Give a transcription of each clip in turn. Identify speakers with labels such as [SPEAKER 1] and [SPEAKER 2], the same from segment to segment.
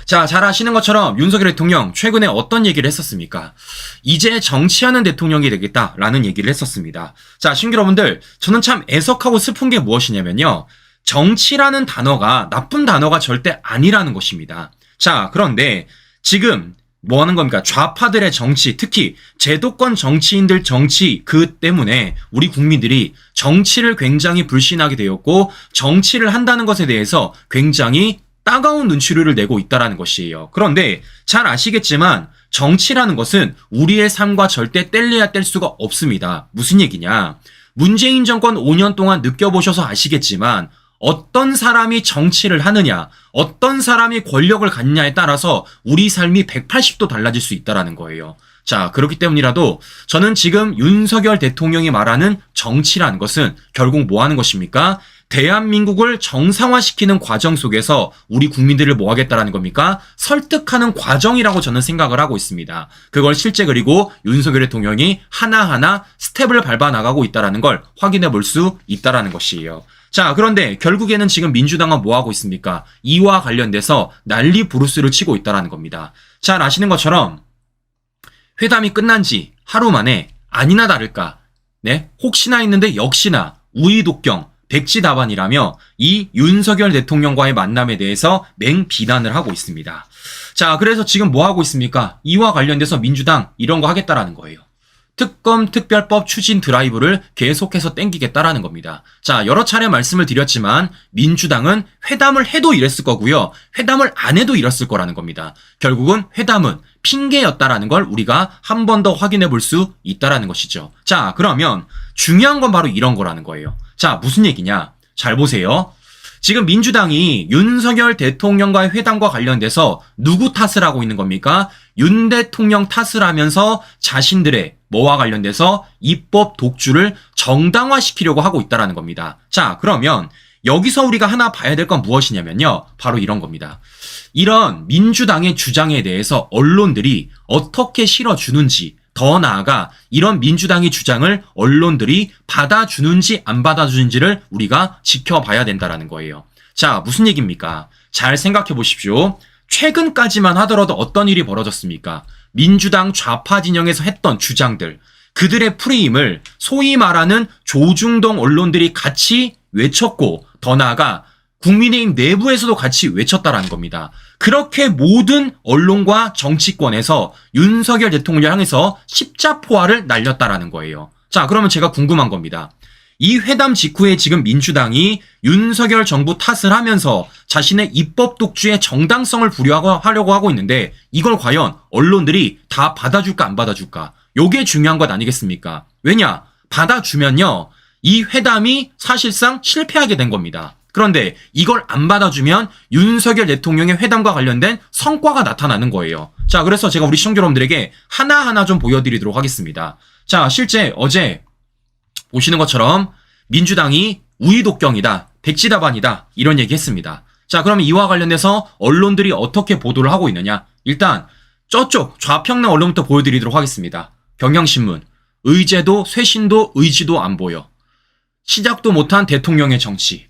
[SPEAKER 1] 자, 잘 아시는 것처럼 윤석열 대통령 최근에 어떤 얘기를 했었습니까? 이제 정치하는 대통령이 되겠다라는 얘기를 했었습니다. 자, 신규 여러분들, 저는 참 애석하고 슬픈 게 무엇이냐면요. 정치라는 단어가 나쁜 단어가 절대 아니라는 것입니다. 자, 그런데 지금 뭐 하는 겁니까? 좌파들의 정치, 특히 제도권 정치인들 정치 때문에 우리 국민들이 정치를 굉장히 불신하게 되었고 정치를 한다는 것에 대해서 굉장히 따가운 눈치를 내고 있다는 것이에요. 그런데 잘 아시겠지만 정치라는 것은 우리의 삶과 절대 뗄래야 뗄 수가 없습니다. 무슨 얘기냐? 문재인 정권 5년 동안 느껴보셔서 아시겠지만 어떤 사람이 정치를 하느냐, 어떤 사람이 권력을 갖느냐에 따라서 우리 삶이 180도 달라질 수 있다는 거예요. 자, 그렇기 때문이라도 저는 지금 윤석열 대통령이 말하는 정치라는 것은 결국 뭐 하는 것입니까? 대한민국을 정상화시키는 과정 속에서 우리 국민들을 뭐 하겠다라는 겁니까? 설득하는 과정이라고 저는 생각을 하고 있습니다. 그걸 실제 그리고 윤석열 대통령이 하나하나 스텝을 밟아 나가고 있다는 걸 확인해 볼 수 있다는 것이에요. 자, 그런데 결국에는 지금 민주당은 뭐 하고 있습니까? 이와 관련돼서 난리 부르스를 치고 있다는 겁니다. 잘 아시는 것처럼 회담이 끝난 지 하루 만에 아니나 다를까, 네, 혹시나 했는데 역시나 우이독경, 백지다반이라며 이 윤석열 대통령과의 만남에 대해서 맹비난을 하고 있습니다. 자, 그래서 지금 뭐 하고 있습니까? 이와 관련돼서 민주당 이런 거 하겠다라는 거예요. 특검 특별법 추진 드라이브를 계속해서 땡기겠다라는 겁니다. 자, 여러 차례 말씀을 드렸지만 민주당은 회담을 해도 이랬을 거고요. 회담을 안 해도 이랬을 거라는 겁니다. 결국은 회담은 핑계였다라는 걸 우리가 한 번 더 확인해 볼 수 있다라는 것이죠. 자, 그러면 중요한 건 바로 이런 거라는 거예요. 자, 무슨 얘기냐? 잘 보세요. 지금 민주당이 윤석열 대통령과의 회담과 관련돼서 누구 탓을 하고 있는 겁니까? 윤 대통령 탓을 하면서 자신들의 뭐와 관련돼서 입법 독주를 정당화시키려고 하고 있다는 겁니다. 자, 그러면 여기서 우리가 하나 봐야 될 건 무엇이냐면요. 바로 이런 겁니다. 이런 민주당의 주장에 대해서 언론들이 어떻게 실어주는지, 더 나아가 이런 민주당의 주장을 언론들이 받아주는지 안 받아주는지를 우리가 지켜봐야 된다는 거예요. 자, 무슨 얘기입니까? 잘 생각해 보십시오. 최근까지만 하더라도 어떤 일이 벌어졌습니까? 민주당 좌파 진영에서 했던 주장들, 그들의 프레임을 소위 말하는 조중동 언론들이 같이 외쳤고, 더 나아가 국민의힘 내부에서도 같이 외쳤다라는 겁니다. 그렇게 모든 언론과 정치권에서 윤석열 대통령을 향해서 십자포화를 날렸다라는 거예요. 자, 그러면 제가 궁금한 겁니다. 이 회담 직후에 지금 민주당이 윤석열 정부 탓을 하면서 자신의 입법 독주의 정당성을 부여하려고 하고 있는데 이걸 과연 언론들이 다 받아줄까 안 받아줄까? 요게 중요한 것 아니겠습니까? 왜냐? 받아주면요, 이 회담이 사실상 실패하게 된 겁니다. 그런데 이걸 안 받아주면 윤석열 대통령의 회담과 관련된 성과가 나타나는 거예요. 자, 그래서 제가 우리 시청자 여러분들에게 하나하나 좀 보여드리도록 하겠습니다. 자, 실제 어제 보시는 것처럼 민주당이 우이독경이다, 백지다반이다 이런 얘기 했습니다. 자, 그러면 이와 관련해서 언론들이 어떻게 보도를 하고 있느냐? 일단 저쪽 좌평양 언론부터 보여드리도록 하겠습니다. 경향신문, 의제도 쇄신도 의지도 안 보여. 시작도 못한 대통령의 정치.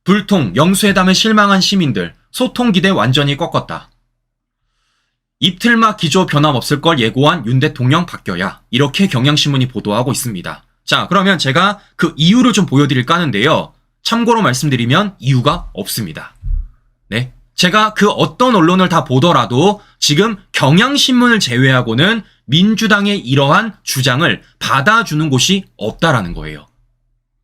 [SPEAKER 1] 불통, 영수회담에 실망한 시민들, 소통 기대 완전히 꺾었다. 이틀막 기조 변함없을 걸 예고한 윤 대통령 바뀌어야. 이렇게 경향신문이 보도하고 있습니다. 자, 그러면 제가 그 이유를 좀 보여드릴까 하는데요. 참고로 말씀드리면 이유가 없습니다. 네, 제가 그 어떤 언론을 다 보더라도 지금 경향신문을 제외하고는 민주당의 이러한 주장을 받아주는 곳이 없다라는 거예요.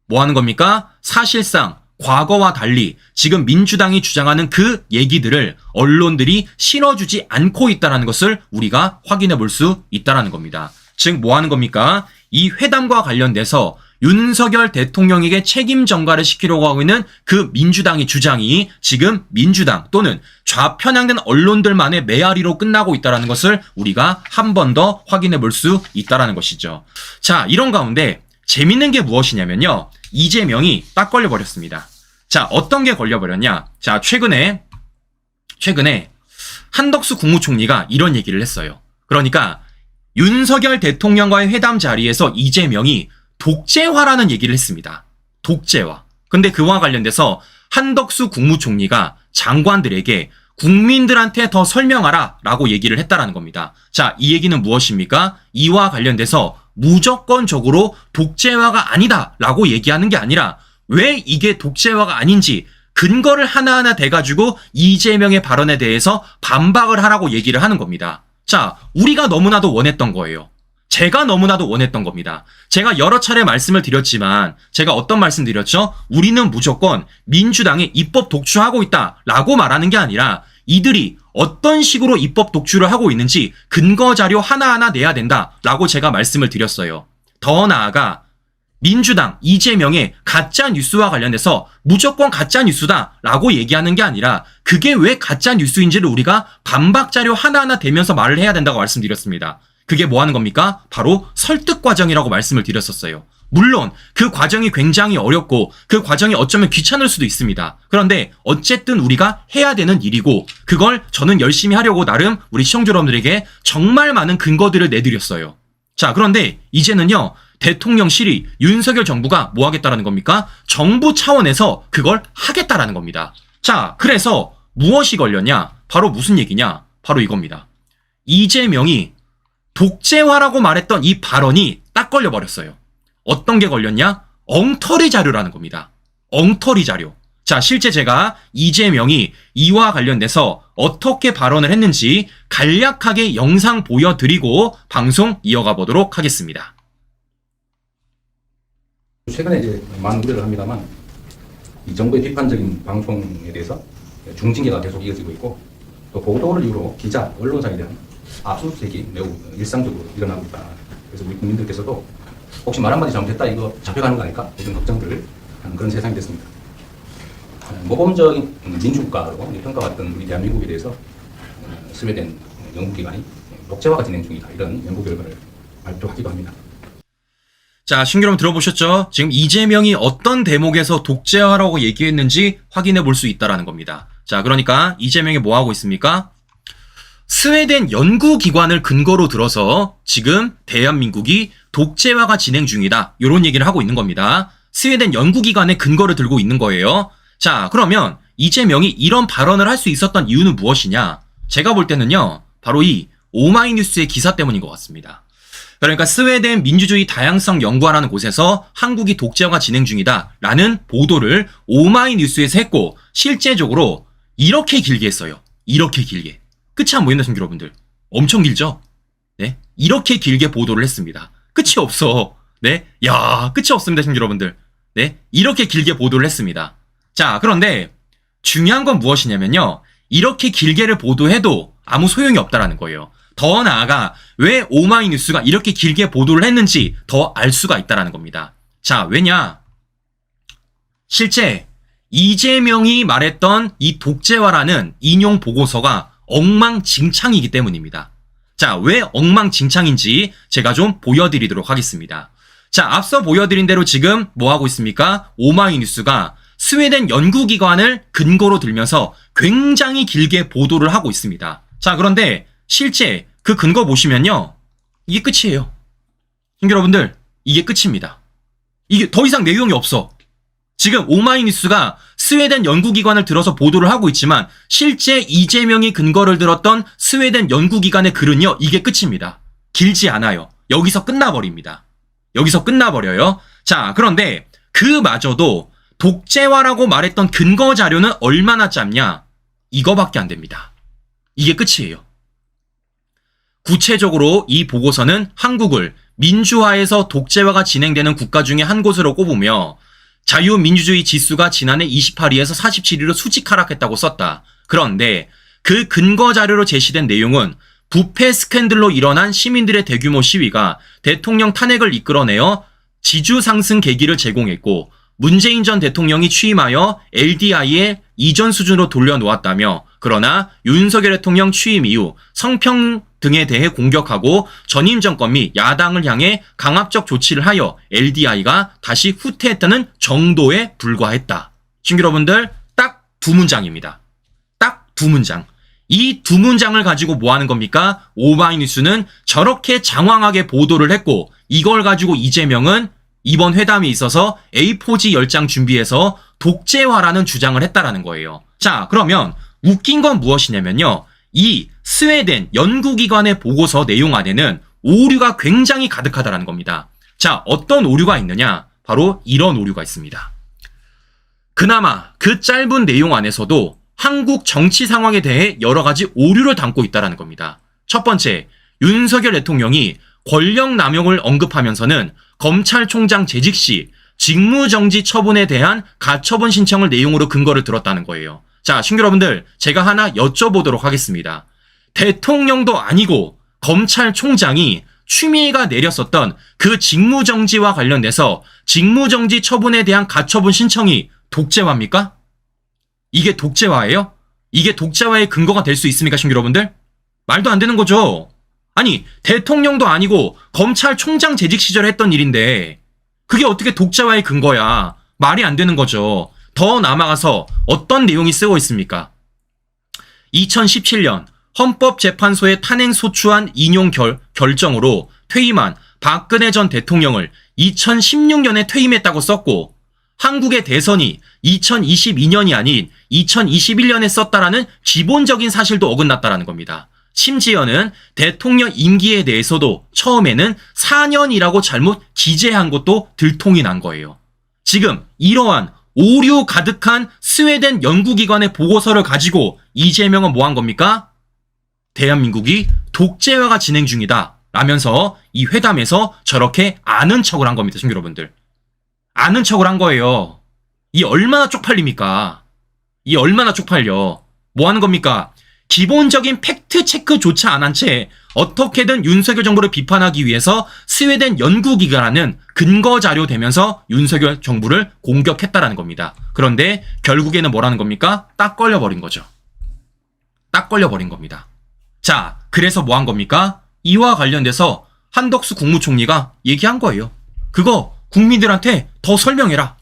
[SPEAKER 1] 뭐 하는 겁니까? 사실상 과거와 달리 지금 민주당이 주장하는 그 얘기들을 언론들이 실어주지 않고 있다는 것을 우리가 확인해 볼 수 있다는 겁니다. 즉, 뭐 하는 겁니까? 이 회담과 관련돼서 윤석열 대통령에게 책임 전가를 시키려고 하고 있는 그 민주당의 주장이 지금 민주당 또는 좌편향된 언론들만의 메아리로 끝나고 있다는 것을 우리가 한 번 더 확인해 볼 수 있다는 것이죠. 자, 이런 가운데 재밌는 게 무엇이냐면요. 이재명이 딱 걸려버렸습니다. 자, 어떤 게 걸려버렸냐? 자, 최근에 한덕수 국무총리가 이런 얘기를 했어요. 그러니까 윤석열 대통령과의 회담 자리에서 이재명이 독재화라는 얘기를 했습니다. 독재화. 근데 그와 관련돼서 한덕수 국무총리가 장관들에게 국민들한테 더 설명하라 라고 얘기를 했다라는 겁니다. 자, 이 얘기는 무엇입니까? 이와 관련돼서 무조건적으로 독재화가 아니다 라고 얘기하는 게 아니라 왜 이게 독재화가 아닌지 근거를 하나하나 대가지고 이재명의 발언에 대해서 반박을 하라고 얘기를 하는 겁니다. 자, 우리가 너무나도 원했던 거예요. 제가 너무나도 원했던 겁니다. 제가 여러 차례 말씀을 드렸지만 제가 어떤 말씀 드렸죠? 우리는 무조건 민주당이 입법 독주하고 있다라고 말하는 게 아니라 이들이 어떤 식으로 입법 독주를 하고 있는지 근거 자료 하나하나 내야 된다라고 제가 말씀을 드렸어요. 더 나아가 민주당 이재명의 가짜 뉴스와 관련해서 무조건 가짜 뉴스다라고 얘기하는 게 아니라 그게 왜 가짜 뉴스인지를 우리가 반박 자료 하나하나 대면서 말을 해야 된다고 말씀드렸습니다. 그게 뭐 하는 겁니까? 바로 설득 과정이라고 말씀을 드렸었어요. 물론 그 과정이 굉장히 어렵고 그 과정이 어쩌면 귀찮을 수도 있습니다. 그런데 어쨌든 우리가 해야 되는 일이고 그걸 저는 열심히 하려고 나름 우리 시청자 여러분들에게 정말 많은 근거들을 내드렸어요. 자, 그런데 이제는요. 대통령실이 윤석열 정부가 뭐 하겠다라는 겁니까? 정부 차원에서 그걸 하겠다라는 겁니다. 자, 그래서 무엇이 걸렸냐? 바로 무슨 얘기냐? 바로 이겁니다. 이재명이 독재화라고 말했던 이 발언이 딱 걸려버렸어요. 어떤 게 걸렸냐? 엉터리 자료라는 겁니다. 엉터리 자료. 자, 실제 제가 이재명이 이와 관련돼서 어떻게 발언을 했는지 간략하게 영상 보여드리고 방송 이어가 보도록 하겠습니다.
[SPEAKER 2] 최근에 이제 많은 우려를 합니다만 이 정부의 비판적인 방송에 대해서 중징계가 계속 이어지고 있고 또 보도를 이유로 기자, 언론사에 대한 압수수색이 매우 일상적으로 일어나고 있다. 그래서 우리 국민들께서도 혹시 말 한마디 잘못했다 이거 잡혀가는 거 아닐까? 이런 걱정들을 하는 그런 세상이 됐습니다. 모범적인 민주국가로 평가받던 우리 대한민국에 대해서 스웨덴 연구기관이 독재화가 진행 중이다. 이런 연구 결과를 발표하기도 합니다.
[SPEAKER 1] 자, 신규 여러분 들어보셨죠? 지금 이재명이 어떤 대목에서 독재화라고 얘기했는지 확인해 볼 수 있다라는 겁니다. 자, 그러니까 이재명이 뭐 하고 있습니까? 스웨덴 연구기관을 근거로 들어서 지금 대한민국이 독재화가 진행 중이다. 이런 얘기를 하고 있는 겁니다. 스웨덴 연구기관의 근거를 들고 있는 거예요. 자, 그러면 이재명이 이런 발언을 할 수 있었던 이유는 무엇이냐? 제가 볼 때는요. 바로 이 오마이뉴스의 기사 때문인 것 같습니다. 그러니까 스웨덴 민주주의 다양성 연구원이라는 곳에서 한국이 독재화가 진행 중이다 라는 보도를 오마이뉴스에서 했고 실제적으로 이렇게 길게 했어요. 이렇게 길게. 끝이 안 보인다, 신규 여러분들. 엄청 길죠? 네. 이렇게 길게 보도를 했습니다. 끝이 없어. 네. 야, 끝이 없습니다, 신규 여러분들. 네. 이렇게 길게 보도를 했습니다. 자, 그런데 중요한 건 무엇이냐면요. 이렇게 길게를 보도해도 아무 소용이 없다라는 거예요. 더 나아가 왜 오마이뉴스가 이렇게 길게 보도를 했는지 더 알 수가 있다라는 겁니다. 자, 왜냐? 실제 이재명이 말했던 이 독재화라는 인용 보고서가 엉망진창이기 때문입니다. 자, 왜 엉망진창인지 제가 좀 보여드리도록 하겠습니다. 자, 앞서 보여드린 대로 지금 뭐 하고 있습니까? 오마이뉴스가 스웨덴 연구기관을 근거로 들면서 굉장히 길게 보도를 하고 있습니다. 자, 그런데 실제 그 근거 보시면요. 이게 끝이에요. 여러분들, 이게 끝입니다. 이게 더 이상 내용이 없어. 지금 오마이뉴스가 스웨덴 연구기관을 들어서 보도를 하고 있지만 실제 이재명이 근거를 들었던 스웨덴 연구기관의 글은요. 이게 끝입니다. 길지 않아요. 여기서 끝나버립니다. 여기서 끝나버려요. 자, 그런데 그마저도 독재화라고 말했던 근거 자료는 얼마나 짧냐? 이거밖에 안 됩니다. 이게 끝이에요. 구체적으로 이 보고서는 한국을 민주화에서 독재화가 진행되는 국가 중에 한 곳으로 꼽으며 자유민주주의 지수가 지난해 28위에서 47위로 수직 하락했다고 썼다. 그런데 그 근거 자료로 제시된 내용은 부패 스캔들로 일어난 시민들의 대규모 시위가 대통령 탄핵을 이끌어내어 지주 상승 계기를 제공했고 문재인 전 대통령이 취임하여 LDI의 이전 수준으로 돌려놓았다며 그러나 윤석열 대통령 취임 이후 성평등에 대해 공격하고 전임 정권 및 야당을 향해 강압적 조치를 하여 LDI가 다시 후퇴했다는 정도에 불과했다. 신규 여러분들 딱 두 문장입니다. 딱 두 문장. 이 두 문장을 가지고 뭐 하는 겁니까? 오마이뉴스는 저렇게 장황하게 보도를 했고 이걸 가지고 이재명은 이번 회담이 있어서 A4지 10장 준비해서 독재화라는 주장을 했다라는 거예요. 자, 그러면 웃긴 건 무엇이냐면요. 이 스웨덴 연구기관의 보고서 내용 안에는 오류가 굉장히 가득하다라는 겁니다. 자, 어떤 오류가 있느냐? 바로 이런 오류가 있습니다. 그나마 그 짧은 내용 안에서도 한국 정치 상황에 대해 여러 가지 오류를 담고 있다는 겁니다. 첫 번째, 윤석열 대통령이 권력 남용을 언급하면서는 검찰총장 재직 시 직무정지 처분에 대한 가처분 신청을 내용으로 근거를 들었다는 거예요. 자, 신규 여러분들, 제가 하나 여쭤보도록 하겠습니다. 대통령도 아니고 검찰총장이 추미애가 내렸었던 그 직무정지와 관련돼서 직무정지 처분에 대한 가처분 신청이 독재화입니까? 이게 독재화예요? 이게 독재화의 근거가 될 수 있습니까, 신규 여러분들? 말도 안 되는 거죠. 아니, 대통령도 아니고 검찰총장 재직 시절에 했던 일인데 그게 어떻게 독재화의 근거야? 말이 안 되는 거죠. 더 나아가서 어떤 내용이 쓰고 있습니까? 2017년 헌법재판소의 탄핵소추안 인용 결정으로 퇴임한 박근혜 전 대통령을 2016년에 퇴임했다고 썼고, 한국의 대선이 2022년이 아닌 2021년에 썼다라는 기본적인 사실도 어긋났다라는 겁니다. 심지어는 대통령 임기에 대해서도 처음에는 4년이라고 잘못 기재한 것도 들통이 난 거예요. 지금 이러한 오류 가득한 스웨덴 연구기관의 보고서를 가지고 이재명은 뭐 한 겁니까? 대한민국이 독재화가 진행 중이다 라면서 이 회담에서 저렇게 아는 척을 한 겁니다. 친구 여러분들. 아는 척을 한 거예요. 이 얼마나 쪽팔립니까? 이 얼마나 쪽팔려. 뭐 하는 겁니까? 기본적인 팩트 체크조차 안 한 채 어떻게든 윤석열 정부를 비판하기 위해서 스웨덴 연구기관은 근거 자료 되면서 윤석열 정부를 공격했다라는 겁니다. 그런데 결국에는 뭐라는 겁니까? 딱 걸려버린 거죠. 딱 걸려버린 겁니다. 자, 그래서 뭐 한 겁니까? 이와 관련돼서 한덕수 국무총리가 얘기한 거예요. 그거 국민들한테 더 설명해라.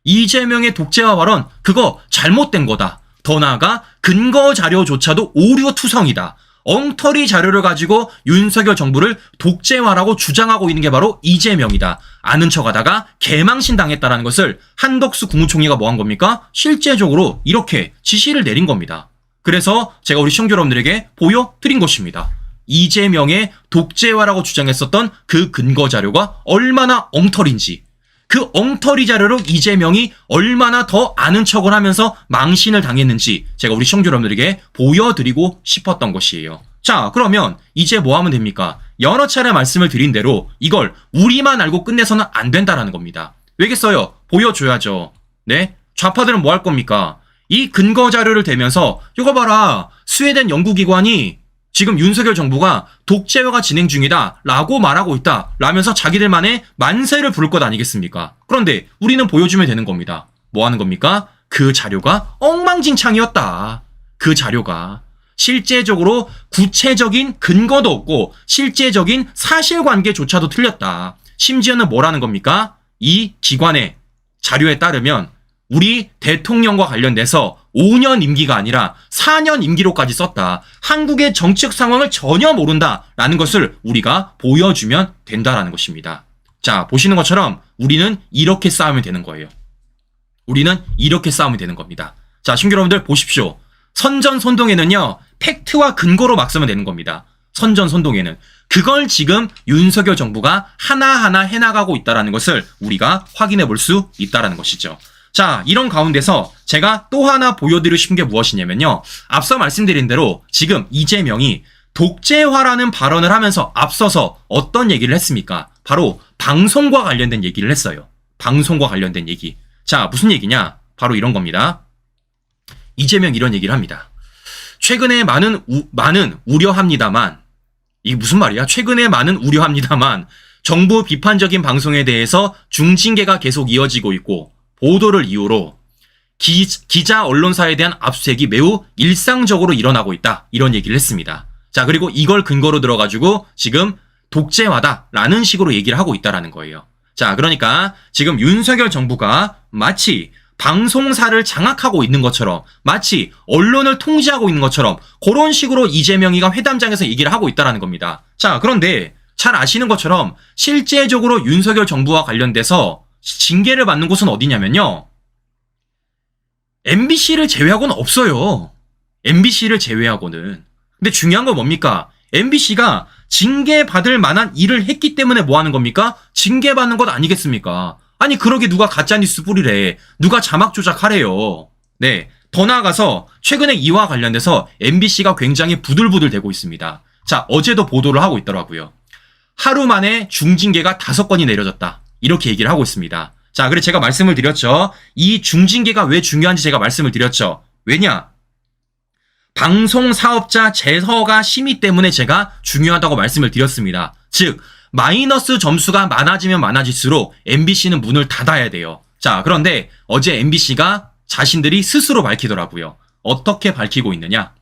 [SPEAKER 1] 이재명의 독재화 발언 그거 잘못된 거다. 더 나아가 근거 자료조차도 오류투성이다. 엉터리 자료를 가지고 윤석열 정부를 독재화라고 주장하고 있는 게 바로 이재명이다. 아는 척하다가 개망신 당했다라는 것을 한덕수 국무총리가 뭐 한 겁니까? 실제적으로 이렇게 지시를 내린 겁니다. 그래서 제가 우리 시청자 여러분들에게 보여드린 것입니다. 이재명의 독재화라고 주장했었던 그 근거 자료가 얼마나 엉터리인지, 그 엉터리 자료로 이재명이 얼마나 더 아는 척을 하면서 망신을 당했는지 제가 우리 시청자 여러분들에게 보여드리고 싶었던 것이에요. 자, 그러면 이제 뭐 하면 됩니까? 여러 차례 말씀을 드린 대로 이걸 우리만 알고 끝내서는 안 된다라는 겁니다. 왜겠어요? 보여줘야죠. 네? 좌파들은 뭐 할 겁니까? 이 근거 자료를 대면서 이거 봐라. 스웨덴 연구기관이 지금 윤석열 정부가 독재화가 진행 중이다 라고 말하고 있다 라면서 자기들만의 만세를 부를 것 아니겠습니까? 그런데 우리는 보여주면 되는 겁니다. 뭐 하는 겁니까? 그 자료가 엉망진창이었다. 그 자료가 실제적으로 구체적인 근거도 없고 실제적인 사실관계조차도 틀렸다. 심지어는 뭐라는 겁니까? 이 기관의 자료에 따르면 우리 대통령과 관련돼서 5년 임기가 아니라 4년 임기로까지 썼다. 한국의 정치적 상황을 전혀 모른다라는 것을 우리가 보여주면 된다라는 것입니다. 자, 보시는 것처럼 우리는 이렇게 싸우면 되는 거예요. 우리는 이렇게 싸우면 되는 겁니다. 자, 신규 여러분들 보십시오. 선전선동에는요, 팩트와 근거로 막 쓰면 되는 겁니다. 선전선동에는. 그걸 지금 윤석열 정부가 하나하나 해나가고 있다는 것을 우리가 확인해 볼 수 있다는 것이죠. 자, 이런 가운데서 제가 또 하나 보여드리고 싶은 게 무엇이냐면요. 앞서 말씀드린 대로 지금 이재명이 독재화라는 발언을 하면서 앞서서 어떤 얘기를 했습니까? 바로 방송과 관련된 얘기를 했어요. 방송과 관련된 얘기. 자, 무슨 얘기냐? 바로 이런 겁니다. 이재명 이런 얘기를 합니다. 최근에 많은 우려합니다만, 이게 무슨 말이야? 최근에 많은 우려합니다만 정부 비판적인 방송에 대해서 중징계가 계속 이어지고 있고 보도를 이유로 기자 언론사에 대한 압수수색이 매우 일상적으로 일어나고 있다. 이런 얘기를 했습니다. 자, 그리고 이걸 근거로 들어가지고 지금 독재화다라는 식으로 얘기를 하고 있다라는 거예요. 자, 그러니까 지금 윤석열 정부가 마치 방송사를 장악하고 있는 것처럼, 마치 언론을 통제하고 있는 것처럼 그런 식으로 이재명이가 회담장에서 얘기를 하고 있다라는 겁니다. 자, 그런데 잘 아시는 것처럼 실제적으로 윤석열 정부와 관련돼서 징계를 받는 곳은 어디냐면요. MBC를 제외하고는 없어요. MBC를 제외하고는. 근데 중요한 건 뭡니까? MBC가 징계받을 만한 일을 했기 때문에 뭐 하는 겁니까? 징계받는 것 아니겠습니까? 아니 그러게 누가 가짜뉴스 뿌리래. 누가 자막 조작하래요. 네, 더 나아가서 최근에 이와 관련돼서 MBC가 굉장히 부들부들 대고 있습니다. 자, 어제도 보도를 하고 있더라고요. 하루 만에 중징계가 5건이 내려졌다. 이렇게 얘기를 하고 있습니다. 자, 그래서 제가 말씀을 드렸죠. 이 중징계가 왜 중요한지 제가 말씀을 드렸죠. 왜냐? 방송사업자 제서가 심의 때문에 제가 중요하다고 말씀을 드렸습니다. 즉 마이너스 점수가 많아지면 많아질수록 MBC는 문을 닫아야 돼요. 자, 그런데 어제 MBC가 자신들이 스스로 밝히더라고요. 어떻게 밝히고 있느냐?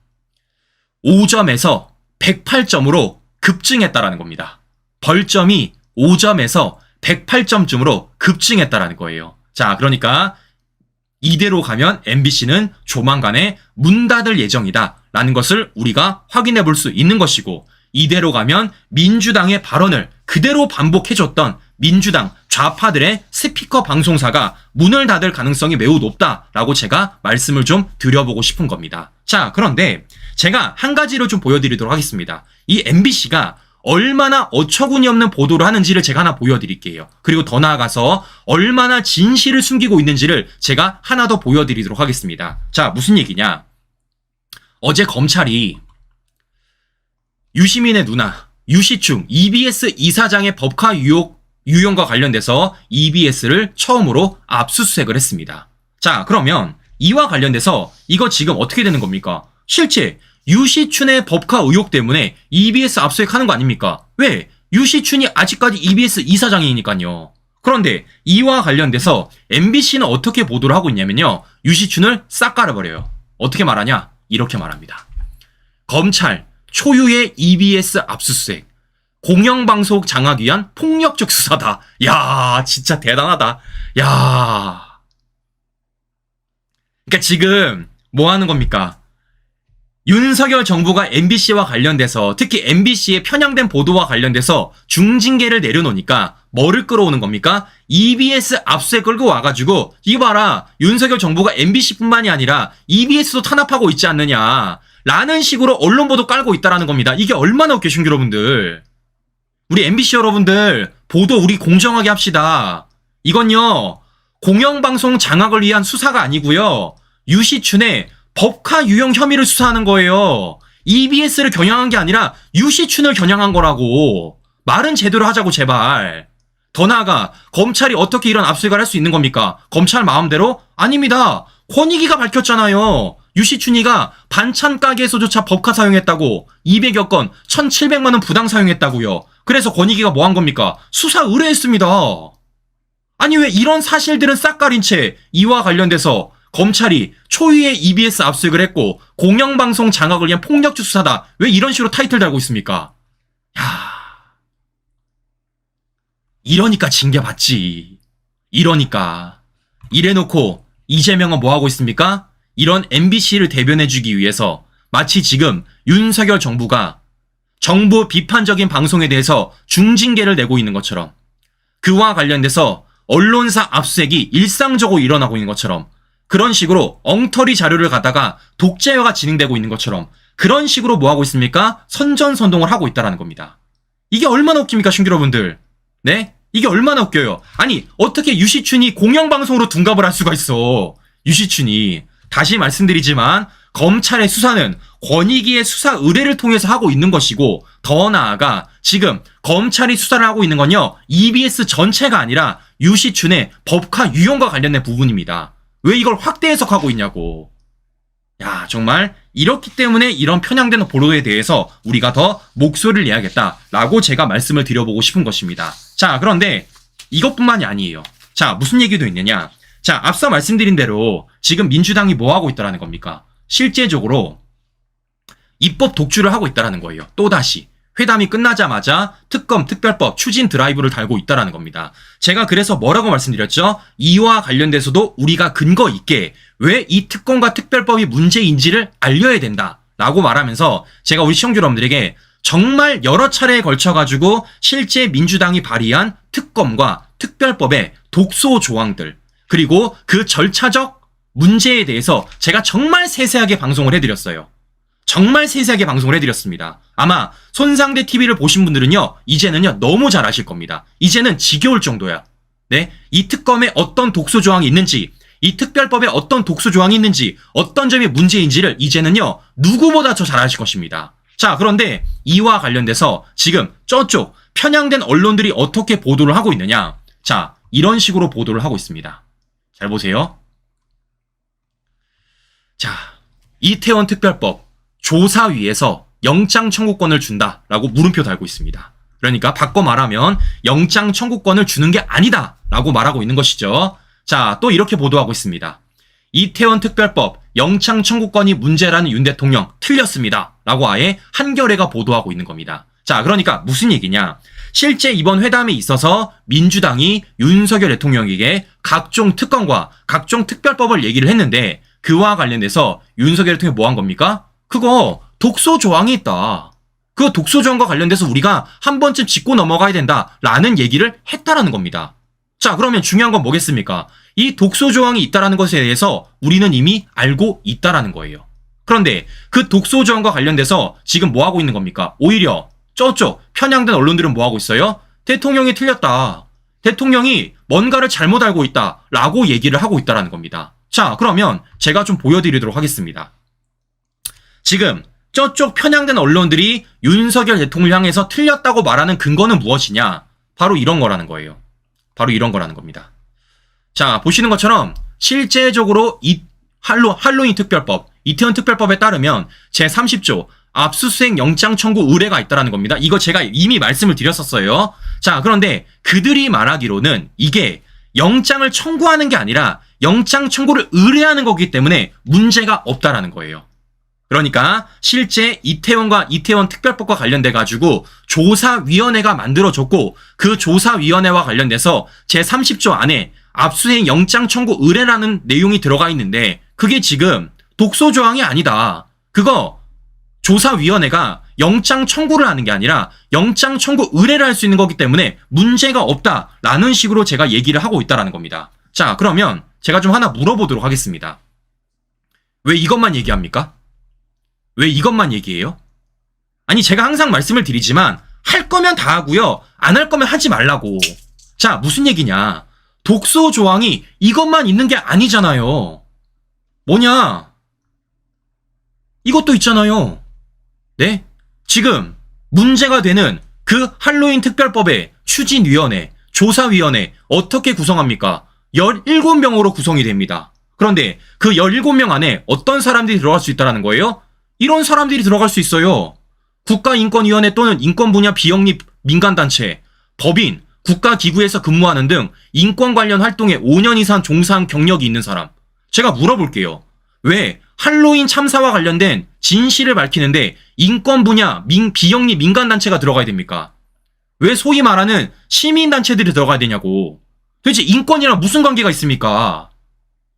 [SPEAKER 1] 5점에서 108점으로 급증했다라는 겁니다. 벌점이 5점에서 108점쯤으로 급증했다라는 거예요. 자, 그러니까 이대로 가면 MBC는 조만간에 문 닫을 예정이다 라는 것을 우리가 확인해 볼 수 있는 것이고, 이대로 가면 민주당의 발언을 그대로 반복해줬던 민주당 좌파들의 스피커 방송사가 문을 닫을 가능성이 매우 높다라고 제가 말씀을 좀 드려보고 싶은 겁니다. 자, 그런데 제가 한 가지를 좀 보여드리도록 하겠습니다. 이 MBC가 얼마나 어처구니 없는 보도를 하는지를 제가 하나 보여드릴게요. 그리고 더 나아가서 얼마나 진실을 숨기고 있는지를 제가 하나 더 보여드리도록 하겠습니다. 자, 무슨 얘기냐? 어제 검찰이 유시민의 누나, 유시충, EBS 이사장의 법카 유용과 관련돼서 EBS를 처음으로 압수수색을 했습니다. 자, 그러면 이와 관련돼서 이거 지금 어떻게 되는 겁니까? 실제 유시춘의 법카 의혹 때문에 EBS 압수수색하는 거 아닙니까? 왜? 유시춘이 아직까지 EBS 이사장이니까요. 그런데 이와 관련돼서 MBC는 어떻게 보도를 하고 있냐면요. 유시춘을 싹 깔아버려요. 어떻게 말하냐? 이렇게 말합니다. 검찰 초유의 EBS 압수수색. 공영방송 장악 위한 폭력적 수사다. 야, 진짜 대단하다. 야. 그러니까 지금 뭐 하는 겁니까? 윤석열 정부가 MBC와 관련돼서, 특히 MBC의 편향된 보도와 관련돼서 중징계를 내려놓으니까 뭐를 끌어오는 겁니까? EBS 압수에 끌고 와가지고 이봐라, 윤석열 정부가 MBC뿐만이 아니라 EBS도 탄압하고 있지 않느냐 라는 식으로 언론 보도 깔고 있다라는 겁니다. 이게 얼마나 웃겨, 신규 여러분들. 우리 MBC 여러분들, 보도 우리 공정하게 합시다. 이건요, 공영방송 장악을 위한 수사가 아니고요, 유시춘의 법카 유용 혐의를 수사하는 거예요. EBS를 겨냥한 게 아니라 유시춘을 겨냥한 거라고. 말은 제대로 하자고, 제발. 더 나아가 검찰이 어떻게 이런 압수수색을 할 수 있는 겁니까? 검찰 마음대로? 아닙니다. 권익위가 밝혔잖아요. 유시춘이가 반찬 가게에서조차 법카 사용했다고, 200여 건 1,700만 원 부당 사용했다고요. 그래서 권익위가 뭐 한 겁니까? 수사 의뢰했습니다. 아니 왜 이런 사실들은 싹 가린 채 이와 관련돼서 검찰이 초유의 EBS 압수수색을 했고 공영방송 장악을 위한 폭력적 수사다, 왜 이런 식으로 타이틀 달고 있습니까? 야, 이러니까 징계받지. 이러니까. 이래놓고 이재명은 뭐 하고 있습니까? 이런 MBC를 대변해주기 위해서 마치 지금 윤석열 정부가 정부 비판적인 방송에 대해서 중징계를 내고 있는 것처럼, 그와 관련돼서 언론사 압수수색이 일상적으로 일어나고 있는 것처럼, 그런 식으로 엉터리 자료를 갖다가 독재화가 진행되고 있는 것처럼 그런 식으로 뭐 하고 있습니까? 선전선동을 하고 있다라는 겁니다. 이게 얼마나 웃깁니까, 신규 여러분들? 네? 이게 얼마나 웃겨요. 아니 어떻게 유시춘이 공영방송으로 둔갑을 할 수가 있어. 유시춘이, 다시 말씀드리지만 검찰의 수사는 권익위의 수사 의뢰를 통해서 하고 있는 것이고, 더 나아가 지금 검찰이 수사를 하고 있는 건요, EBS 전체가 아니라 유시춘의 법카 유용과 관련된 부분입니다. 왜 이걸 확대 해석하고 있냐고. 야, 정말 이렇기 때문에 이런 편향된 보도에 대해서 우리가 더 목소리를 내야겠다라고 제가 말씀을 드려보고 싶은 것입니다. 자, 그런데 이것뿐만이 아니에요. 자, 무슨 얘기도 있느냐. 자, 앞서 말씀드린 대로 지금 민주당이 뭐 하고 있다라는 겁니까? 실제적으로 입법 독주를 하고 있다라는 거예요. 또다시 회담이 끝나자마자 특검, 특별법, 추진 드라이브를 달고 있다라는 겁니다. 제가 그래서 뭐라고 말씀드렸죠? 이와 관련돼서도 우리가 근거 있게 왜 이 특검과 특별법이 문제인지를 알려야 된다라고 말하면서 제가 우리 시청자 여러분들에게 정말 여러 차례에 걸쳐가지고 실제 민주당이 발의한 특검과 특별법의 독소 조항들, 그리고 그 절차적 문제에 대해서 제가 정말 세세하게 방송을 해드렸어요. 정말 세세하게 방송을 해드렸습니다. 아마 손상대 TV를 보신 분들은요, 이제는요, 너무 잘 아실 겁니다. 이제는 지겨울 정도야. 네? 이 특검에 어떤 독소 조항이 있는지, 이 특별법에 어떤 독소 조항이 있는지, 어떤 점이 문제인지를 이제는요, 누구보다 더 잘 아실 것입니다. 자, 그런데 이와 관련돼서 지금 저쪽 편향된 언론들이 어떻게 보도를 하고 있느냐. 자, 이런 식으로 보도를 하고 있습니다. 잘 보세요. 자, 이태원 특별법 조사위에서 영장 청구권을 준다라고 물음표 달고 있습니다. 그러니까 바꿔 말하면 영장 청구권을 주는 게 아니다 라고 말하고 있는 것이죠. 자, 또 이렇게 보도하고 있습니다. 이태원 특별법 영장 청구권이 문제라는 윤 대통령 틀렸습니다 라고 아예 한겨레가 보도하고 있는 겁니다. 자, 그러니까 무슨 얘기냐. 실제 이번 회담에 있어서 민주당이 윤석열 대통령에게 각종 특검과 각종 특별법을 얘기를 했는데 그와 관련돼서 윤석열 대통령이 뭐 한 겁니까? 그거 독소 조항이 있다. 그 독소 조항과 관련돼서 우리가 한 번쯤 짚고 넘어가야 된다라는 얘기를 했다라는 겁니다. 자, 그러면 중요한 건 뭐겠습니까? 이 독소 조항이 있다라는 것에 대해서 우리는 이미 알고 있다라는 거예요. 그런데 그 독소 조항과 관련돼서 지금 뭐 하고 있는 겁니까? 오히려 저쪽 편향된 언론들은 뭐 하고 있어요? 대통령이 틀렸다. 대통령이 뭔가를 잘못 알고 있다라고 얘기를 하고 있다라는 겁니다. 자, 그러면 제가 좀 보여드리도록 하겠습니다. 지금 저쪽 편향된 언론들이 윤석열 대통령을 향해서 틀렸다고 말하는 근거는 무엇이냐? 바로 이런 거라는 거예요. 바로 이런 거라는 겁니다. 자, 보시는 것처럼 실제적으로 이 할로윈 특별법, 이태원 특별법에 따르면 제30조 압수수색 영장 청구 의뢰가 있다라는 겁니다. 이거 제가 이미 말씀을 드렸었어요. 자, 그런데 그들이 말하기로는 이게 영장을 청구하는 게 아니라 영장 청구를 의뢰하는 거기 때문에 문제가 없다라는 거예요. 그러니까 실제 이태원 특별법과 관련돼 가지고 조사위원회가 만들어졌고 그 조사위원회와 관련돼서 제30조 안에 압수수색 영장 청구 의뢰라는 내용이 들어가 있는데 그게 지금 독소 조항이 아니다. 그거 조사위원회가 영장 청구를 하는 게 아니라 영장 청구 의뢰를 할 수 있는 거기 때문에 문제가 없다라는 식으로 제가 얘기를 하고 있다라는 겁니다. 자, 그러면 제가 좀 하나 물어보도록 하겠습니다. 왜 이것만 얘기합니까? 왜 이것만 얘기해요? 아니, 제가 항상 말씀을 드리지만 할 거면 다 하고요. 안 할 거면 하지 말라고. 자, 무슨 얘기냐. 독소 조항이 이것만 있는 게 아니잖아요. 뭐냐? 이것도 있잖아요. 네? 지금 문제가 되는 그 할로윈 특별법의 추진위원회, 조사위원회 어떻게 구성합니까? 17명으로 구성이 됩니다. 그런데 그 17명 안에 어떤 사람들이 들어갈 수 있다는 거예요? 이런 사람들이 들어갈 수 있어요. 국가인권위원회 또는 인권 분야 비영리 민간단체, 법인, 국가기구에서 근무하는 등 인권 관련 활동에 5년 이상 종사한 경력이 있는 사람. 제가 물어볼게요. 왜 할로윈 참사와 관련된 진실을 밝히는데 인권 분야 비영리 민간단체가 들어가야 됩니까? 왜 소위 말하는 시민단체들이 들어가야 되냐고. 도대체 인권이랑 무슨 관계가 있습니까?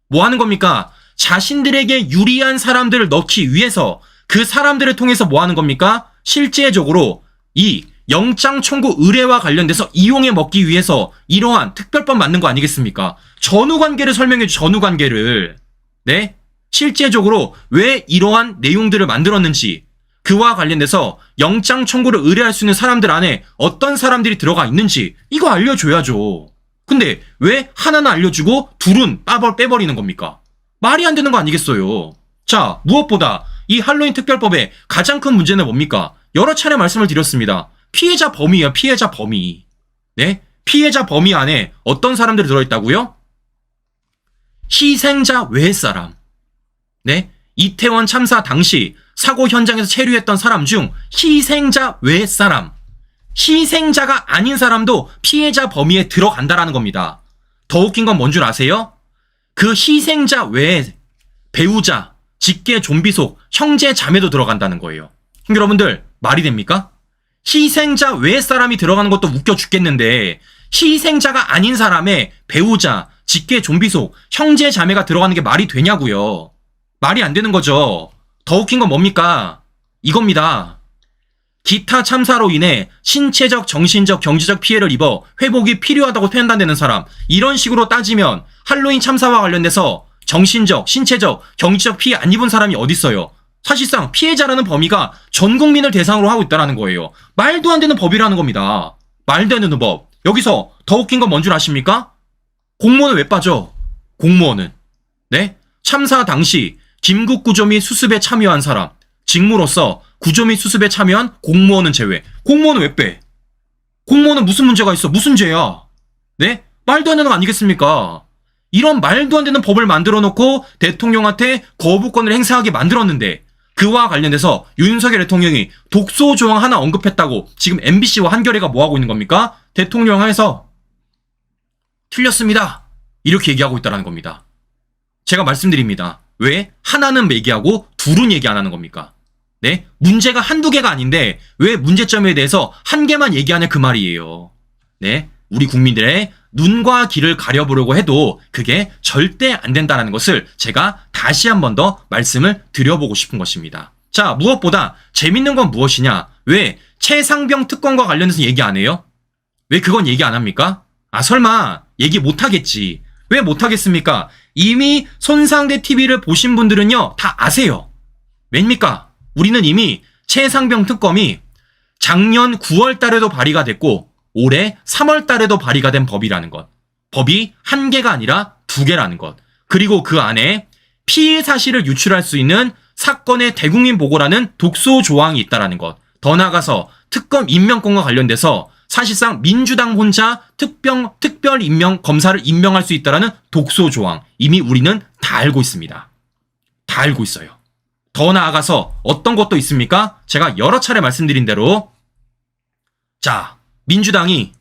[SPEAKER 1] 뭐 하는 겁니까? 자신들에게 유리한 사람들을 넣기 위해서 그 사람들을 통해서 뭐 하는 겁니까? 실제적으로 이 영장 청구 의뢰와 관련돼서 이용해 먹기 위해서 이러한 특별법 만든 거 아니겠습니까? 전후관계를 설명해 주 전후관계를. 네? 실제적으로 왜 이러한 내용들을 만들었는지 그와 관련돼서 영장 청구를 의뢰할 수 있는 사람들 안에 어떤 사람들이 들어가 있는지 이거 알려줘야죠. 근데 왜 하나는 알려주고 둘은 빼버리는 겁니까? 말이 안 되는 거 아니겠어요. 자, 무엇보다 이 할로윈 특별법의 가장 큰 문제는 뭡니까? 여러 차례 말씀을 드렸습니다. 피해자 범위예요. 피해자 범위. 네? 피해자 범위 안에 어떤 사람들이 들어있다고요? 희생자 외의 사람. 네? 이태원 참사 당시 사고 현장에서 체류했던 사람 중 희생자 외의 사람. 희생자가 아닌 사람도 피해자 범위에 들어간다라는 겁니다. 더 웃긴 건 뭔 줄 아세요? 그 희생자 외에 배우자, 직계 좀비속, 형제 자매도 들어간다는 거예요. 여러분들 말이 됩니까? 희생자 외의 사람이 들어가는 것도 웃겨 죽겠는데 희생자가 아닌 사람의 배우자, 직계 좀비속, 형제 자매가 들어가는 게 말이 되냐고요. 말이 안 되는 거죠. 더 웃긴 건 뭡니까? 이겁니다. 기타 참사로 인해 신체적, 정신적, 경제적 피해를 입어 회복이 필요하다고 판단되는 사람. 이런 식으로 따지면 할로윈 참사와 관련돼서 정신적, 신체적, 경제적 피해 안 입은 사람이 어딨어요. 사실상 피해자라는 범위가 전 국민을 대상으로 하고 있다는 거예요. 말도 안 되는 법이라는 겁니다. 말도 안 되는 법. 여기서 더 웃긴 건 뭔 줄 아십니까? 공무원은 왜 빠져? 공무원은. 네? 참사 당시 김국 구조 및 수습에 참여한 사람, 직무로서 구조 및 수습에 참여한 공무원은 제외. 공무원은 왜 빼? 공무원은 무슨 문제가 있어? 무슨 죄야? 네? 말도 안 되는 거 아니겠습니까? 이런 말도 안 되는 법을 만들어 놓고 대통령한테 거부권을 행사하게 만들었는데 그와 관련돼서 윤석열 대통령이 독소 조항 하나 언급했다고 지금 MBC와 한겨레가 뭐하고 있는 겁니까? 대통령에서 틀렸습니다. 이렇게 얘기하고 있다는 겁니다. 제가 말씀드립니다. 왜 하나는 얘기하고 둘은 얘기 안 하는 겁니까? 네? 문제가 한두 개가 아닌데 왜 문제점에 대해서 한 개만 얘기하냐 그 말이에요. 네? 우리 국민들의 눈과 귀를 가려보려고 해도 그게 절대 안 된다는 것을 제가 다시 한 번 더 말씀을 드려보고 싶은 것입니다. 자, 무엇보다 재밌는 건 무엇이냐? 왜 최상병 특검과 관련해서 얘기 안 해요? 왜 그건 얘기 안 합니까? 아, 설마 얘기 못 하겠지. 왜 못 하겠습니까? 이미 손상대 TV를 보신 분들은요, 다 아세요. 왜입니까? 우리는 이미 최상병 특검이 작년 9월 달에도 발의가 됐고 올해 3월 달에도 발의가 된 법이라는 것. 법이 한 개가 아니라 두 개라는 것. 그리고 그 안에 피해 사실을 유출할 수 있는 사건의 대국민 보고라는 독소 조항이 있다는 것. 더 나아가서 특검 임명권과 관련돼서 사실상 민주당 혼자 특별 임명 검사를 임명할 수 있다는 독소 조항. 이미 우리는 다 알고 있습니다. 다 알고 있어요. 더 나아가서 어떤 것도 있습니까? 제가 여러 차례 말씀드린 대로 자, 민주당이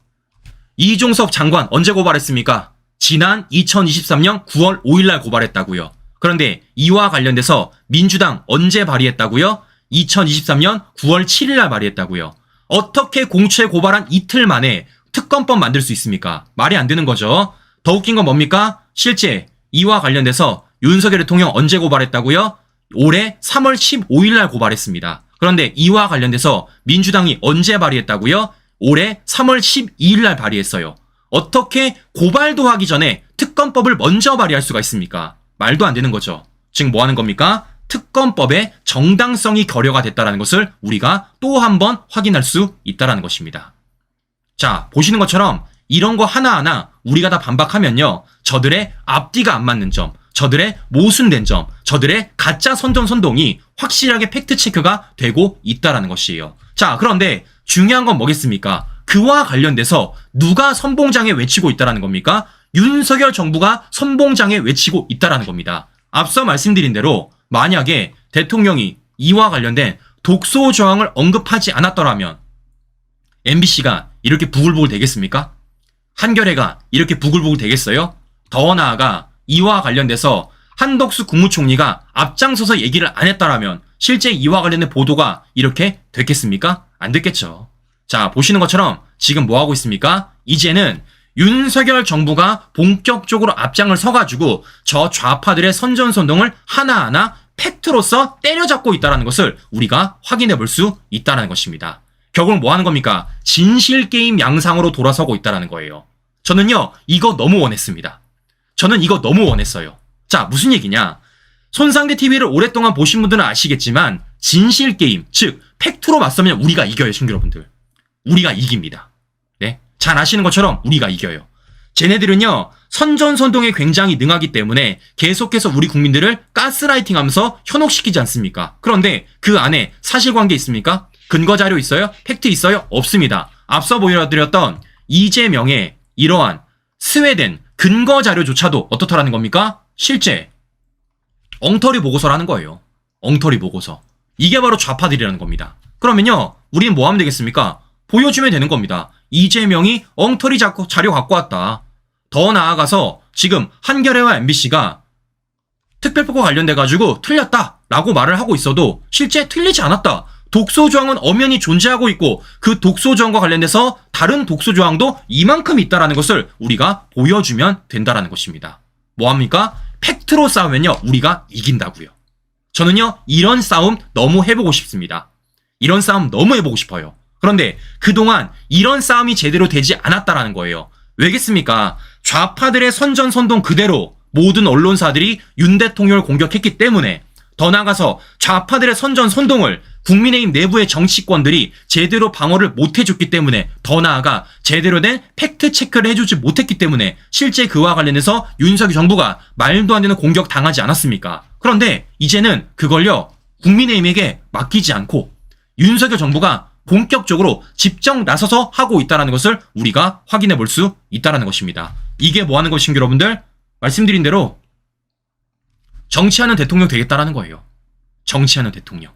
[SPEAKER 1] 이종섭 장관 언제 고발했습니까? 지난 2023년 9월 5일날 고발했다고요. 그런데 이와 관련돼서 민주당 언제 발의했다고요? 2023년 9월 7일날 발의했다고요. 어떻게 공채 고발한 이틀 만에 특검법 만들 수 있습니까? 말이 안 되는 거죠. 더 웃긴 건 뭡니까? 실제 이와 관련돼서 윤석열 대통령 언제 고발했다고요? 올해 3월 15일날 고발했습니다. 그런데 이와 관련돼서 민주당이 언제 발의했다고요? 올해 3월 12일날 발의했어요. 어떻게 고발도 하기 전에 특검법을 먼저 발의할 수가 있습니까? 말도 안 되는 거죠. 지금 뭐 하는 겁니까? 특검법의 정당성이 결여가 됐다는 것을 우리가 또 한 번 확인할 수 있다는 것입니다. 자, 보시는 것처럼 이런 거 하나하나 우리가 다 반박하면요. 저들의 앞뒤가 안 맞는 점, 저들의 모순된 점, 저들의 가짜 선동이 확실하게 팩트체크가 되고 있다는 것이에요. 자, 그런데 중요한 건 뭐겠습니까? 그와 관련돼서 누가 선봉장에 외치고 있다는 겁니까? 윤석열 정부가 선봉장에 외치고 있다는 겁니다. 앞서 말씀드린 대로 만약에 대통령이 이와 관련된 독소 조항을 언급하지 않았더라면 MBC가 이렇게 부글부글 되겠습니까? 한겨레가 이렇게 부글부글 되겠어요? 더 나아가 이와 관련돼서 한덕수 국무총리가 앞장서서 얘기를 안 했다라면 실제 이와 관련된 보도가 이렇게 됐겠습니까? 안 됐겠죠. 자, 보시는 것처럼 지금 뭐 하고 있습니까? 이제는 윤석열 정부가 본격적으로 앞장을 서가지고 저 좌파들의 선전선동을 하나하나 팩트로서 때려잡고 있다는 것을 우리가 확인해 볼 수 있다는 것입니다. 결국은 뭐 하는 겁니까? 진실게임 양상으로 돌아서고 있다는 거예요. 저는요, 이거 너무 원했습니다. 저는 이거 너무 원했어요. 자, 무슨 얘기냐? 손상대 TV를 오랫동안 보신 분들은 아시겠지만 진실게임, 즉 팩트로 맞서면 우리가 이겨요, 친구 여러분들. 우리가 이깁니다. 네, 잘 아시는 것처럼 우리가 이겨요. 쟤네들은요, 선전선동에 굉장히 능하기 때문에 계속해서 우리 국민들을 가스라이팅하면서 현혹시키지 않습니까? 그런데 그 안에 사실관계 있습니까? 근거자료 있어요? 팩트 있어요? 없습니다. 앞서 보여드렸던 이재명의 이러한 스웨덴 근거자료조차도 어떻다라는 겁니까? 실제 엉터리 보고서라는 거예요. 엉터리 보고서. 이게 바로 좌파들이라는 겁니다. 그러면요, 우리는 뭐 하면 되겠습니까? 보여주면 되는 겁니다. 이재명이 엉터리 자료 갖고 왔다. 더 나아가서 지금 한겨레와 MBC가 특별법과 관련돼가지고 틀렸다라고 말을 하고 있어도 실제 틀리지 않았다. 독소조항은 엄연히 존재하고 있고 그 독소조항과 관련돼서 다른 독소조항도 이만큼 있다라는 것을 우리가 보여주면 된다라는 것입니다. 뭐합니까? 팩트로 싸우면요, 우리가 이긴다고요. 저는요, 이런 싸움 너무 해보고 싶습니다. 이런 싸움 너무 해보고 싶어요. 그런데 그동안 이런 싸움이 제대로 되지 않았다라는 거예요. 왜겠습니까? 좌파들의 선전선동 그대로 모든 언론사들이 윤 대통령을 공격했기 때문에, 더 나아가서 좌파들의 선전선동을 국민의힘 내부의 정치권들이 제대로 방어를 못해줬기 때문에, 더 나아가 제대로 된 팩트체크를 해주지 못했기 때문에 실제 그와 관련해서 윤석열 정부가 말도 안 되는 공격 당하지 않았습니까? 그런데 이제는 그걸요, 국민의힘에게 맡기지 않고 윤석열 정부가 본격적으로 직접 나서서 하고 있다는 것을 우리가 확인해 볼 수 있다는 것입니다. 이게 뭐 하는 것인가 여러분들? 말씀드린 대로 정치하는 대통령 되겠다라는 거예요. 정치하는 대통령.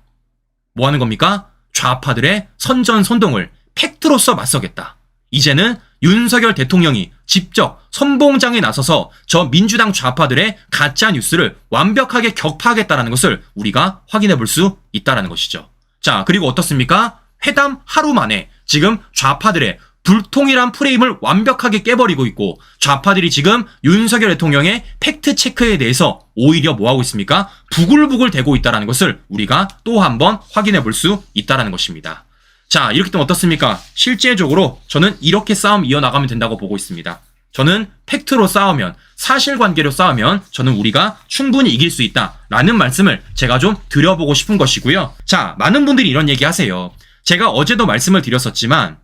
[SPEAKER 1] 뭐 하는 겁니까? 좌파들의 선전선동을 팩트로서 맞서겠다. 이제는 윤석열 대통령이 직접 선봉장에 나서서 저 민주당 좌파들의 가짜 뉴스를 완벽하게 격파하겠다라는 것을 우리가 확인해 볼 수 있다는 것이죠. 자, 그리고 어떻습니까? 회담 하루 만에 지금 좌파들의 불통일한 프레임을 완벽하게 깨버리고 있고, 좌파들이 지금 윤석열 대통령의 팩트체크에 대해서 오히려 뭐하고 있습니까? 부글부글 대고 있다는 것을 우리가 또 한번 확인해 볼 수 있다는 것입니다. 자, 이렇게 되면 어떻습니까? 실제적으로 저는 이렇게 싸움 이어나가면 된다고 보고 있습니다. 저는 팩트로 싸우면, 사실관계로 싸우면 저는 우리가 충분히 이길 수 있다라는 말씀을 제가 좀 드려보고 싶은 것이고요. 자, 많은 분들이 이런 얘기 하세요. 제가 어제도 말씀을 드렸었지만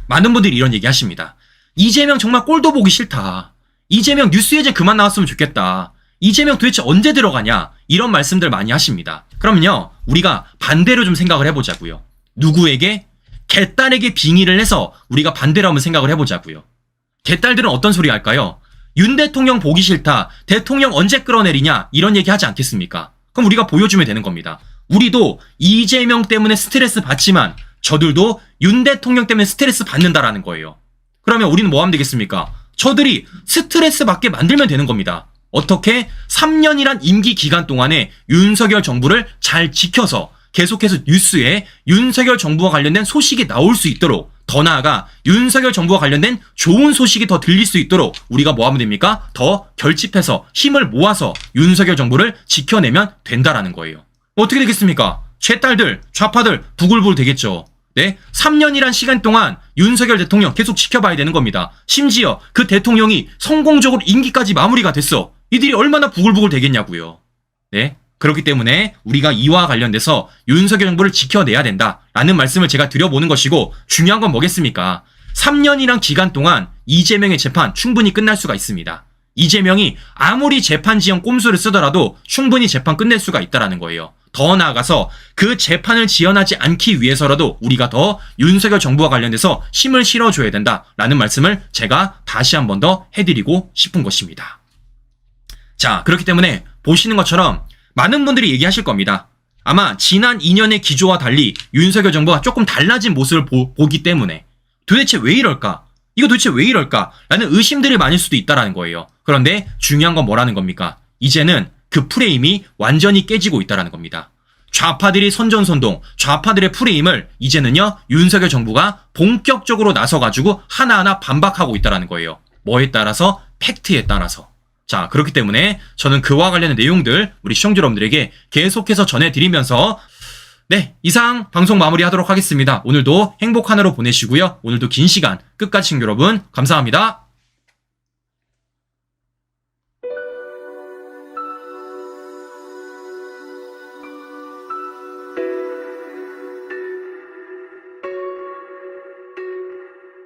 [SPEAKER 1] 많은 분들이 이런 얘기 하십니다. 이재명 정말 꼴도 보기 싫다. 이재명 뉴스에 좀 그만 나왔으면 좋겠다. 이재명 도대체 언제 들어가냐? 이런 말씀들 많이 하십니다. 그러면요, 우리가 반대로 좀 생각을 해보자고요. 누구에게? 개딸에게 빙의를 해서 우리가 반대로 한번 생각을 해보자고요. 개딸들은 어떤 소리 할까요? 윤 대통령 보기 싫다. 대통령 언제 끌어내리냐? 이런 얘기 하지 않겠습니까? 그럼 우리가 보여주면 되는 겁니다. 우리도 이재명 때문에 스트레스 받지만 저들도 윤 대통령 때문에 스트레스 받는다라는 거예요. 그러면 우리는 뭐 하면 되겠습니까? 저들이 스트레스 받게 만들면 되는 겁니다. 어떻게? 3년이란 임기 기간 동안에 윤석열 정부를 잘 지켜서 계속해서 뉴스에 윤석열 정부와 관련된 소식이 나올 수 있도록, 더 나아가 윤석열 정부와 관련된 좋은 소식이 더 들릴 수 있도록 우리가 뭐 하면 됩니까? 더 결집해서 힘을 모아서 윤석열 정부를 지켜내면 된다라는 거예요. 어떻게 되겠습니까? 최딸들, 좌파들 부글부글 되겠죠. 네, 3년이란 시간 동안 윤석열 대통령 계속 지켜봐야 되는 겁니다. 심지어 그 대통령이 성공적으로 임기까지 마무리가 됐어. 이들이 얼마나 부글부글 되겠냐고요. 네, 그렇기 때문에 우리가 이와 관련돼서 윤석열 정부를 지켜내야 된다라는 말씀을 제가 드려보는 것이고, 중요한 건 뭐겠습니까? 3년이란 기간 동안 이재명의 재판 충분히 끝날 수가 있습니다. 이재명이 아무리 재판 지연 꼼수를 쓰더라도 충분히 재판 끝낼 수가 있다라는 거예요. 더 나아가서 그 재판을 지연하지 않기 위해서라도 우리가 더 윤석열 정부와 관련돼서 힘을 실어줘야 된다라는 말씀을 제가 다시 한 번 더 해드리고 싶은 것입니다. 자, 그렇기 때문에 보시는 것처럼 많은 분들이 얘기하실 겁니다. 아마 지난 2년의 기조와 달리 윤석열 정부가 조금 달라진 모습을 보기 때문에 도대체 왜 이럴까? 이거 도대체 왜 이럴까? 라는 의심들이 많을 수도 있다는 거예요. 그런데 중요한 건 뭐라는 겁니까? 이제는 그 프레임이 완전히 깨지고 있다는 겁니다. 좌파들이 선전선동, 좌파들의 프레임을 이제는요, 윤석열 정부가 본격적으로 나서가지고 하나하나 반박하고 있다는 거예요. 뭐에 따라서? 팩트에 따라서. 자, 그렇기 때문에 저는 그와 관련된 내용들 우리 시청자 여러분들에게 계속해서 전해드리면서, 네, 이상 방송 마무리하도록 하겠습니다. 오늘도 행복 하나로 보내시고요. 오늘도 긴 시간 끝까지 시청자 여러분 감사합니다.